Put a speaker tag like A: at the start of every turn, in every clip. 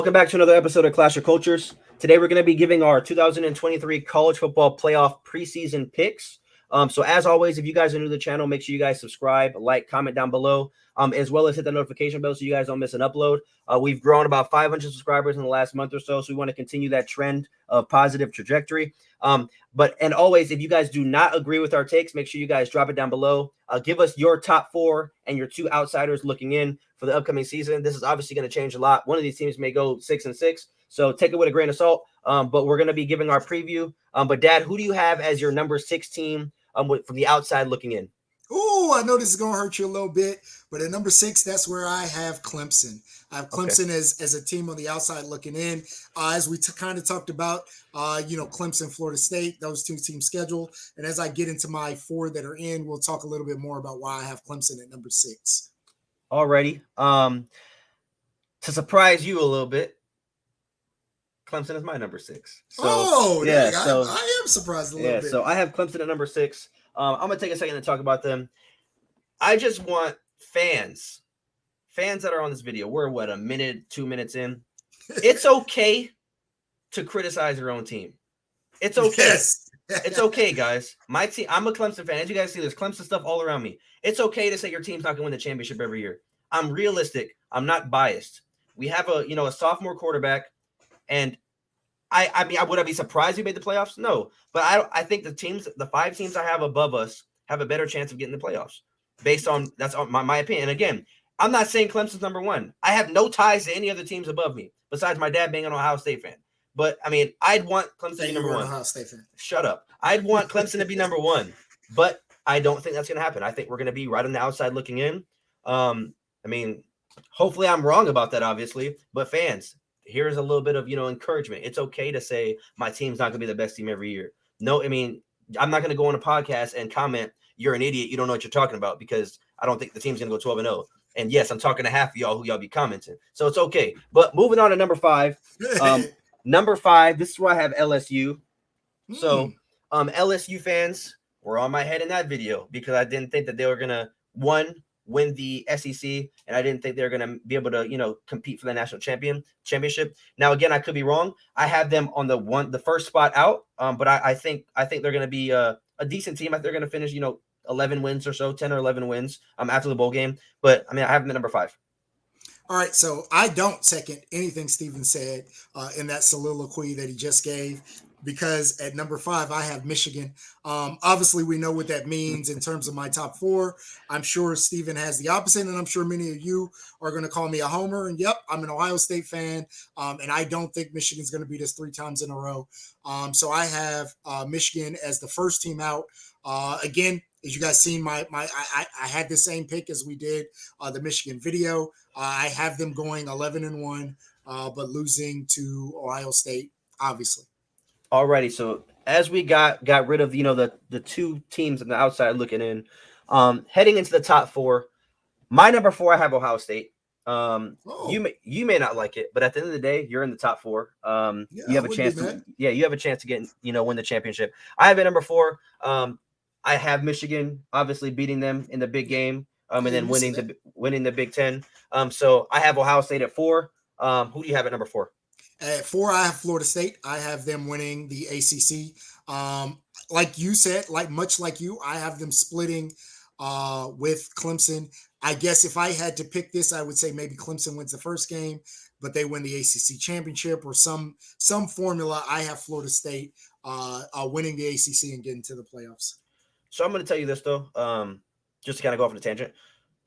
A: Welcome back to another episode of Clash of Cultures. Today we're going to be giving our 2023 college football playoff preseason picks. So as always, if you guys are new to the channel, make sure you guys subscribe, like, comment down below, as well as hit the notification bell so you guys don't miss an upload. We've grown about 500 subscribers in the last month or so, so we want to continue that trend of positive trajectory. And always, if you guys do not agree with our takes, make sure you guys drop it down below. Give us your top four and your two outsiders looking in for the upcoming season. This is obviously going to change a lot. One of these teams may go 6-6, so take it with a grain of salt. But we're going to be giving our preview. But Dad, who do you have as your number 6 team from the outside looking in?
B: Oh, I know this is going to hurt you a little bit, but at number 6, that's where I have Clemson. I have Clemson as a team on the outside looking in. As we kind of talked about, Clemson, Florida State, those two teams schedule. And as I get into my 4 that are in, we'll talk a little bit more about why I have Clemson at number 6.
A: Alrighty. To surprise you a little bit, Clemson is my number 6. So,
B: I am surprised a little bit.
A: So I have Clemson at number 6. I'm going to take a second to talk about them. I just want fans that are on this video. We're, a minute, 2 minutes in. It's okay to criticize your own team. It's okay.
B: Yes.
A: It's okay, guys. My team, I'm a Clemson fan. As you guys see, there's Clemson stuff all around me. It's okay to say your team's not going to win the championship every year. I'm realistic. I'm not biased. We have a sophomore quarterback, and I mean, would I be surprised we made the playoffs? No, but I think the 5 teams I have above us have a better chance of getting the playoffs based on that's my opinion. And again, I'm not saying Clemson's number 1. I have no ties to any other teams above me besides my dad being an Ohio State fan. But I mean, I'd want Clemson to be number 1.
B: Ohio State fan.
A: Shut up. I'd want Clemson to be number 1, but I don't think that's going to happen. I think we're going to be right on the outside looking in. I mean, hopefully I'm wrong about that, obviously, but fans, here's a little bit of, encouragement. It's okay to say my team's not going to be the best team every year. No, I mean, I'm not going to go on a podcast and comment, you're an idiot, you don't know what you're talking about, because I don't think the team's going to go 12-0. And yes, I'm talking to half of y'all who y'all be commenting. So it's okay. But moving on to number 5. Number 5, this is where I have LSU. So LSU fans were on my head in that video because I didn't think that they were going to, win the SEC, and I didn't think they were going to be able to, compete for the national championship. Now, again, I could be wrong. I have them on the first spot out, but I think they're going to be a decent team. I think they're going to finish, 11 wins or so, 10 or 11 wins after the bowl game. But I mean, I have them at number 5.
B: All right, so I don't second anything Steven said in that soliloquy that he just gave, because at number 5, I have Michigan. Obviously, we know what that means in terms of my top 4. I'm sure Steven has the opposite, and I'm sure many of you are going to call me a homer. And yep, I'm an Ohio State fan, and I don't think Michigan's going to beat us 3 times in a row. So I have Michigan as the first team out. Again, as you guys seen, I had the same pick as we did the Michigan video. I have them going 11-1, but losing to Ohio State, obviously.
A: Alrighty, so as we got rid of the 2 teams on the outside looking in, heading into the top 4, my number 4 I have Ohio State. You may not like it, but at the end of the day, you're in the top 4. You have a chance to get win the championship. I have it number 4. I have Michigan obviously beating them in the big game, and then winning the Big Ten. So I have Ohio State at 4. Who do you have at number 4?
B: At 4, I have Florida State. I have them winning the ACC. Like you said, much like you, I have them splitting with Clemson. I guess if I had to pick this, I would say maybe Clemson wins the first game, but they win the ACC championship or some formula. I have Florida State winning the ACC and getting to the playoffs.
A: So I'm going to tell you this, though, just to kind of go off on a tangent.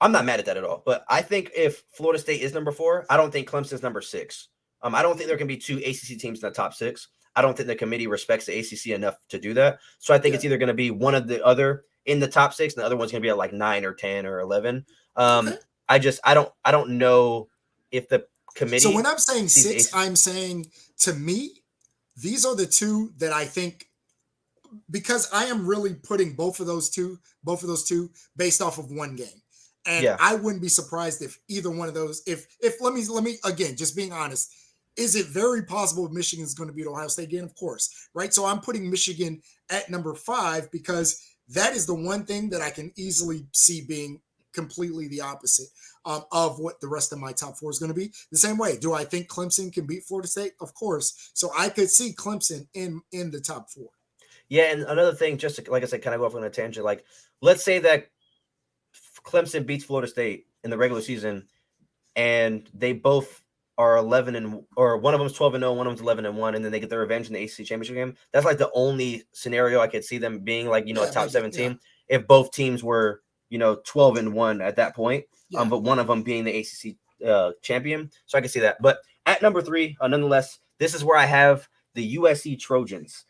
A: I'm not mad at that at all, but I think if Florida State is number 4, I don't think Clemson's number 6. I don't think there can be 2 ACC teams in the top 6. I don't think the committee respects the ACC enough to do that. So I think it's either going to be one of the other in the top 6, and the other one's going to be at like 9 or 10 or 11. I don't know if the committee.
B: So when I'm saying 6, I'm saying, to me, these are the 2 that I think, because I am really putting both of those two based off of one game. And I wouldn't be surprised if either one of those, if let me again, just being honest, is it very possible Michigan's going to beat Ohio State again? Of course, right? So I'm putting Michigan at number 5 because that is the one thing that I can easily see being completely the opposite of what the rest of my top four is going to be. The same way, do I think Clemson can beat Florida State? Of course. So I could see Clemson in the top four.
A: Yeah, and another thing, just to, like I said, kind of go off on a tangent. Like, let's say that Clemson beats Florida State in the regular season, and they both are 11 and or one of them's 12-0, one of them's 11-1, and then they get their revenge in the ACC championship game. That's like the only scenario I could see them being like, a top 17 if both teams were 12-1 at that point. But one of them being the ACC champion, so I can see that. But at number 3, nonetheless, this is where I have the USC Trojans.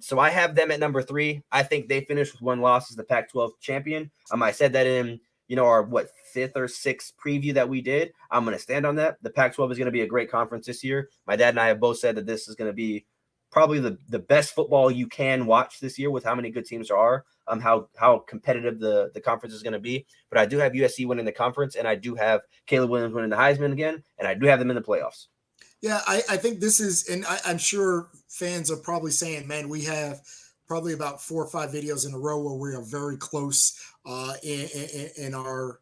A: So I have them at number 3. I think they finished with 1 loss as the Pac-12 champion. I said that in our 5th or 6th preview that we did. I'm going to stand on that. The Pac-12 is going to be a great conference this year. My dad and I have both said that this is going to be probably the best football you can watch this year with how many good teams there are, how competitive the conference is going to be. But I do have USC winning the conference, and I do have Caleb Williams winning the Heisman again, and I do have them in the playoffs. Yeah,
B: I think this is, and I'm sure fans are probably saying, man, we have probably about 4 or 5 videos in a row where we are very close in our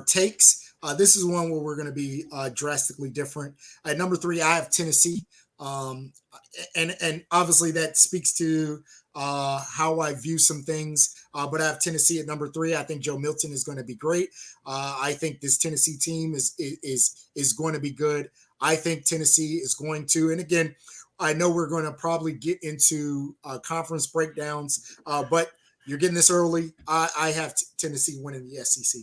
B: takes. This is one where we're going to be drastically different. At number 3, I have Tennessee. And obviously that speaks to how I view some things. But I have Tennessee at number 3. I think Joe Milton is going to be great. I think this Tennessee team is going to be good. I think Tennessee is going to, and again, I know we're going to probably get into conference breakdowns, but you're getting this early. I have Tennessee winning the SEC.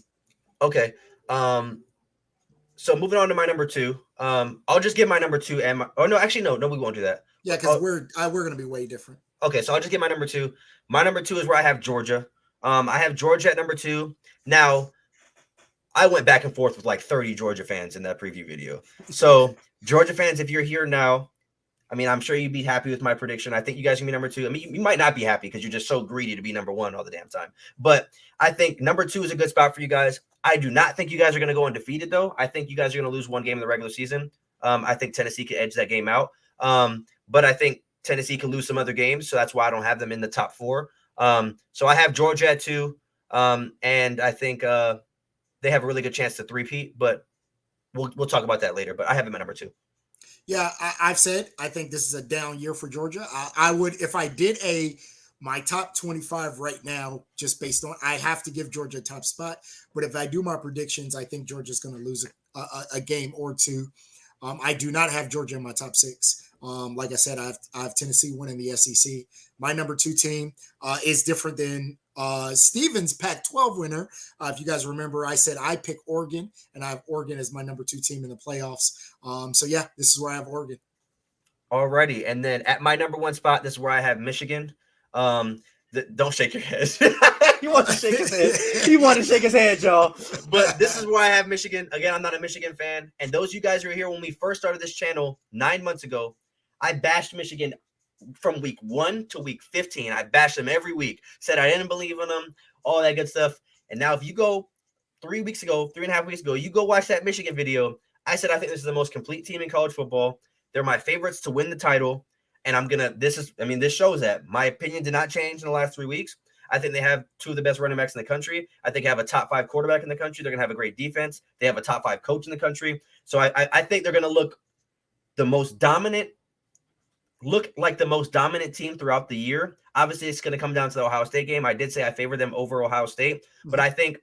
A: Okay. So moving on to my number 2. I'll just give my number 2 and no, we won't do that.
B: Yeah, because we're going to be way different.
A: Okay, so I'll just get my number 2. My number 2 is where I have Georgia. I have Georgia at number 2. Now, I went back and forth with like 30 Georgia fans in that preview video. So, Georgia fans, if you're here now, I'm sure you'd be happy with my prediction. I think you guys can be number 2. You might not be happy because you're just so greedy to be number 1 all the damn time. But I think number 2 is a good spot for you guys. I do not think you guys are going to go undefeated, though. I think you guys are going to lose 1 game in the regular season. I think Tennessee could edge that game out. But I think Tennessee could lose some other games, so that's why I don't have them in the top 4. So I have Georgia at 2, and I think they have a really good chance to three-peat, but we'll talk about that later. But I have them at number 2.
B: Yeah, I've said I think this is a down year for Georgia. I would, if I did my top 25 right now, just based on, I have to give Georgia a top spot. But if I do my predictions, I think Georgia's going to lose a game or 2. I do not have Georgia in my top 6. Like I said, I have Tennessee winning the SEC. My number 2 team is different than Steven's Pac-12 winner. If you guys remember, I said I pick Oregon, and I have Oregon as my number 2 team in the playoffs. So yeah, this is where I have Oregon.
A: Alrighty, and then at my number 1 spot, this is where I have Michigan. Don't shake your head. He wants to shake his head. He wanted to shake his head, y'all. But this is where I have Michigan. Again, I'm not a Michigan fan. And those of you guys who are here when we first started this channel 9 months ago, I bashed Michigan from week 1 to week 15. I bashed them every week. Said I didn't believe in them, all that good stuff. And now if you go 3.5 weeks ago, you go watch that Michigan video. I said I think this is the most complete team in college football. They're my favorites to win the title. And this shows that my opinion did not change in the last 3 weeks. I think they have 2 of the best running backs in the country. I think they have a top 5 quarterback in the country. They're going to have a great defense. They have a top 5 coach in the country. So I think they're going to look like the most dominant team throughout the year. Obviously, it's going to come down to the Ohio State game. I did say I favor them over Ohio State, but I think,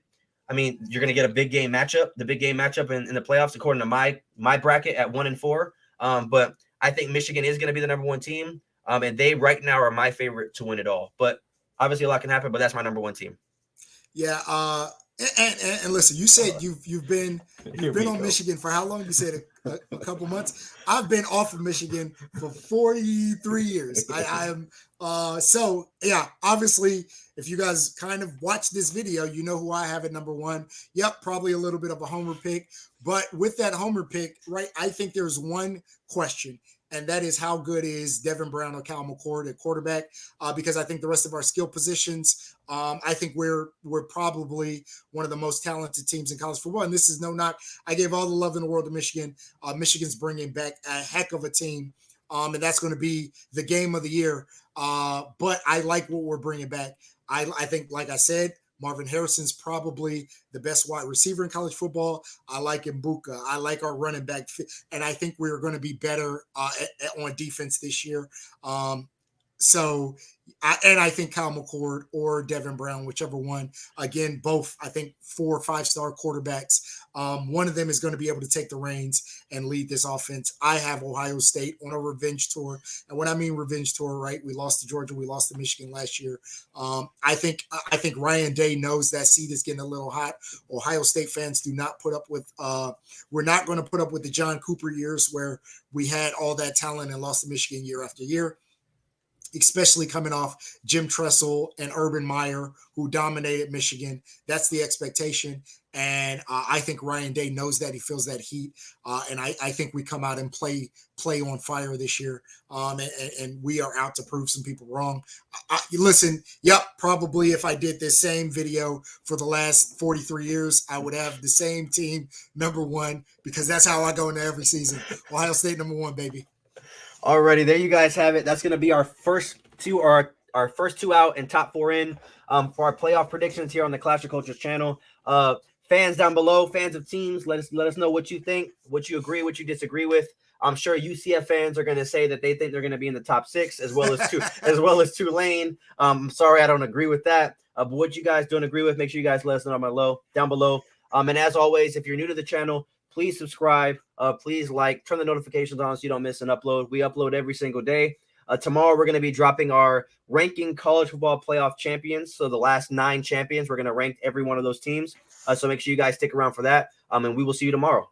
A: you're going to get a big game matchup, the big game matchup in the playoffs, according to my bracket at 1 and 4. But I think Michigan is going to be the number 1 team. And they right now are my favorite to win it all. But obviously a lot can happen, but that's my number 1 team.
B: Yeah. And listen, you said you've been on Michigan for how long? You said a couple months. I've been off of Michigan for 43 years. I am so yeah, obviously if you guys kind of watch this video, you know who I have at number 1. Yep, probably a little bit of a homer pick, but with that homer pick, right, I think there's one question, and that is how good is Devin Brown or Cal McCord at quarterback? Because I think the rest of our skill positions, I think we're probably one of the most talented teams in college football. And this is no knock. I gave all the love in the world to Michigan. Michigan's bringing back a heck of a team, and that's going to be the game of the year. But I like what we're bringing back. I think, like I said, Marvin Harrison's probably the best wide receiver in college football. I like Mbuka. I like our running back. And I think we're going to be better on defense this year. I think Kyle McCord or Devin Brown, whichever one, again, both, I think 4 or 5 star quarterbacks. One of them is going to be able to take the reins and lead this offense. I have Ohio State on a revenge tour. And when I mean revenge tour, right, we lost to Georgia, we lost to Michigan last year. I think Ryan Day knows that seat is getting a little hot. Ohio State fans do not put up with, we're not going to put up with the John Cooper years where we had all that talent and lost to Michigan year after year, especially coming off Jim Tressel and Urban Meyer, who dominated Michigan. That's the expectation. And I think Ryan Day knows that. He feels that heat. And I think we come out and play on fire this year. And we are out to prove some people wrong. Listen, probably if I did this same video for the last 43 years, I would have the same team number 1, because that's how I go into every season. Ohio State number 1, baby.
A: Alrighty, there you guys have it. That's going to be our first 2 our first 2 out and top 4 in for our playoff predictions here on the Clash of Cultures channel. Fans down below, fans of teams, let us know what you think, what you agree, what you disagree with. I'm sure UCF fans are going to say that they think they're going to be in the top 6, as well as Tulane. I'm sorry, I don't agree with that. But what you guys don't agree with, make sure you guys let us know down below. And as always, if you're new to the channel, please subscribe. Please like, turn the notifications on so you don't miss an upload. We upload every single day. Tomorrow, we're going to be dropping our ranking college football playoff champions. So the last 9 champions, we're going to rank every one of those teams. So make sure you guys stick around for that. And we will see you tomorrow.